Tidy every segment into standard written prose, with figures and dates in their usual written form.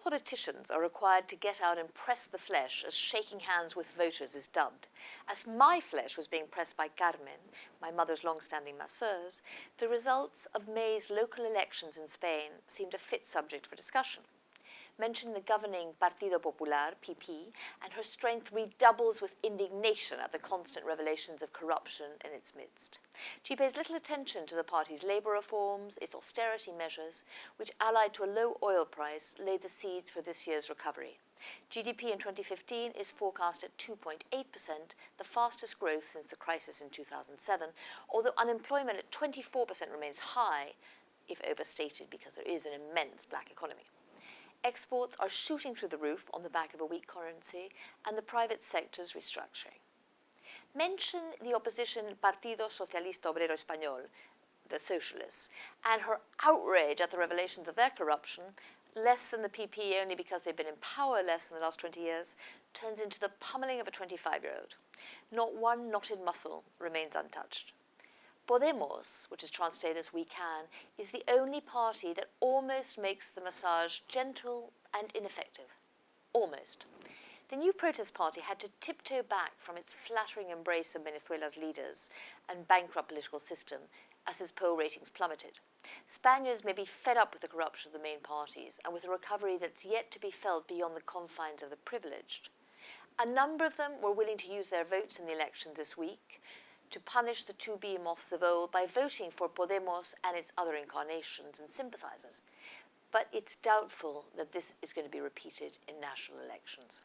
politicians are required to get out and press the flesh, as shaking hands with voters is dubbed. As my flesh was being pressed by Carmen, my mother's long-standing masseuse, the results of May's local elections in Spain seemed a fit subject for discussion. Mention the governing Partido Popular, PP, and her strength redoubles with indignation at the constant revelations of corruption in its midst. She pays little attention to the party's labour reforms, its austerity measures, which, allied to a low oil price, laid the seeds for this year's recovery. GDP in 2015 is forecast at 2.8%, the fastest growth since the crisis in 2007, although unemployment at 24% remains high, if overstated, because there is an immense black economy. Exports are shooting through the roof on the back of a weak currency and the private sector's restructuring. Mention the opposition Partido Socialista Obrero Español, the socialists, and her outrage at the revelations of their corruption, less than the PP only because they've been in power less than the last 20 years, turns into the pummeling of a 25-year-old. Not one knotted muscle remains untouched. Podemos, which is translated as we can, is the only party that almost makes the massage gentle and ineffective. Almost. The new protest party had to tiptoe back from its flattering embrace of Venezuela's leaders and bankrupt political system as its poll ratings plummeted. Spaniards may be fed up with the corruption of the main parties and with a recovery that's yet to be felt beyond the confines of the privileged. A number of them were willing to use their votes in the elections this week to punish the two behemoths of old by voting for Podemos and its other incarnations and sympathizers. But it's doubtful that this is going to be repeated in national elections.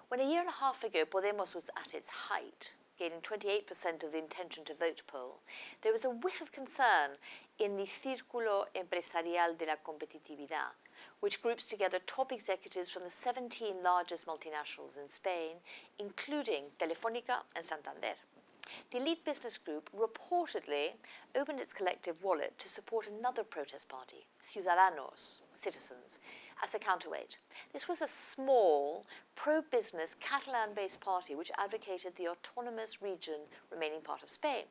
When a year and a half ago Podemos was at its height, gaining 28% of the intention to vote poll, there was a whiff of concern in the Círculo Empresarial de la Competitividad, which groups together top executives from the 17 largest multinationals in Spain, including Telefónica and Santander. The elite business group reportedly opened its collective wallet to support another protest party, Ciudadanos, citizens, as a counterweight. This was a small, pro-business, Catalan-based party which advocated the autonomous region remaining part of Spain.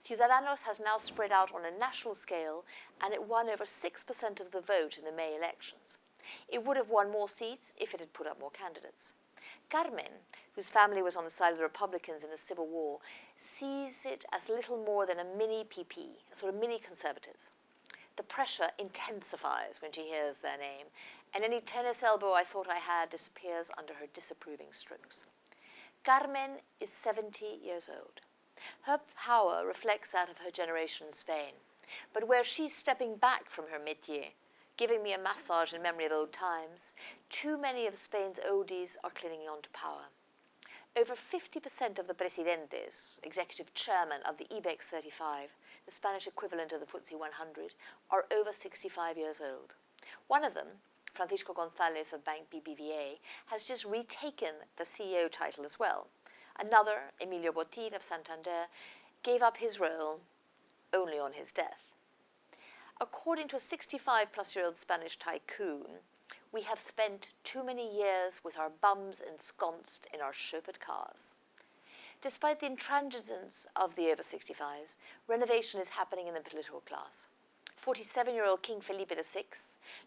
Ciudadanos has now spread out on a national scale, and it won over 6% of the vote in the May elections. It would have won more seats if it had put up more candidates. Carmen, whose family was on the side of the Republicans in the Civil War, sees it as little more than a mini PP, a sort of mini Conservatives. The pressure intensifies when she hears their name, and any tennis elbow I thought I had disappears under her disapproving strokes. Carmen is 70 years old. Her power reflects that of her generation in Spain, but where she's stepping back from her métier, giving me a massage in memory of old times, too many of Spain's oldies are clinging on to power. Over 50% of the presidentes, executive chairmen of the IBEX 35, the Spanish equivalent of the FTSE 100, are over 65 years old. One of them, Francisco González of Bank BBVA, has just retaken the CEO title as well. Another, Emilio Botín of Santander, gave up his role only on his death. According to a 65-plus-year-old Spanish tycoon, we have spent too many years with our bums ensconced in our chauffeured cars. Despite the intransigence of the over-65s, renovation is happening in the political class. 47-year-old King Felipe VI,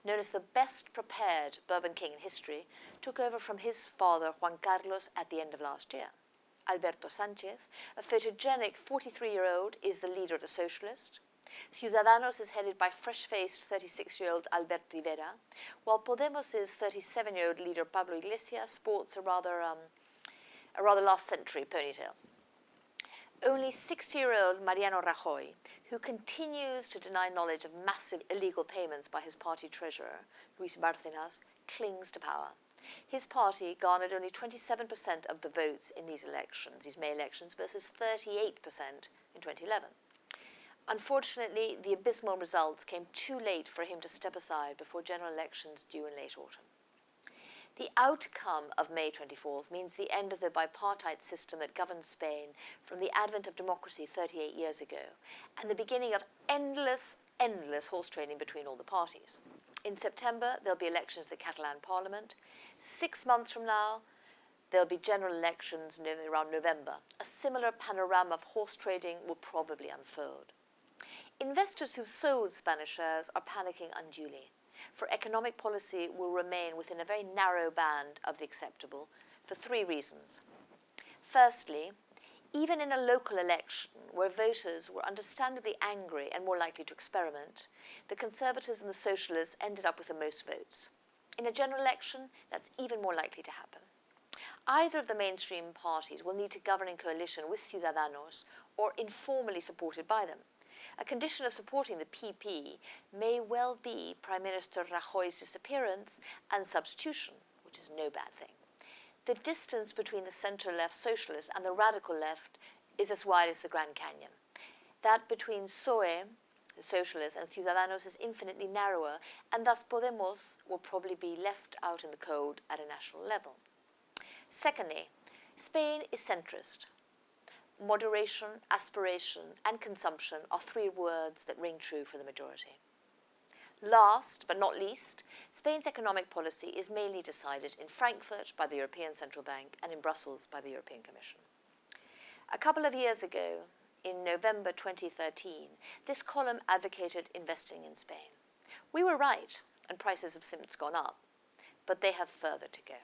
known as the best-prepared Bourbon king in history, took over from his father Juan Carlos at the end of last year. Alberto Sánchez, a photogenic 43-year-old, is the leader of the socialists. Ciudadanos is headed by fresh-faced 36-year-old Albert Rivera, while Podemos' 37-year-old leader Pablo Iglesias sports a rather last-century ponytail. Only 60-year-old Mariano Rajoy, who continues to deny knowledge of massive illegal payments by his party treasurer, Luis Bárcenas, clings to power. His party garnered only 27% of the votes in these elections, these May elections, versus 38% in 2011. Unfortunately, the abysmal results came too late for him to step aside before general elections due in late autumn. The outcome of May 24th means the end of the bipartite system that governed Spain from the advent of democracy 38 years ago, and the beginning of endless horse trading between all the parties. In September, there'll be elections to the Catalan Parliament. 6 months from now, there'll be general elections around November. A similar panorama of horse trading will probably unfold. Investors who've sold Spanish shares are panicking unduly. for economic policy will remain within a very narrow band of the acceptable for three reasons. Firstly, even in a local election where voters were understandably angry and more likely to experiment, the Conservatives and the Socialists ended up with the most votes. In a general election, that's even more likely to happen. Either of the mainstream parties will need to govern in coalition with Ciudadanos or informally supported by them. A condition of supporting the PP may well be Prime Minister Rajoy's disappearance and substitution, which is no bad thing. The distance between the centre-left socialists and the radical left is as wide as the Grand Canyon. That between PSOE, the socialists, and Ciudadanos is infinitely narrower, and thus Podemos will probably be left out in the cold at a national level. Secondly, Spain is centrist. Moderation, aspiration, and consumption are three words that ring true for the majority. Last, but not least, Spain's economic policy is mainly decided in Frankfurt by the European Central Bank and in Brussels by the European Commission. A couple of years ago, in November 2013, this column advocated investing in Spain. We were right, and prices have since gone up, but they have further to go.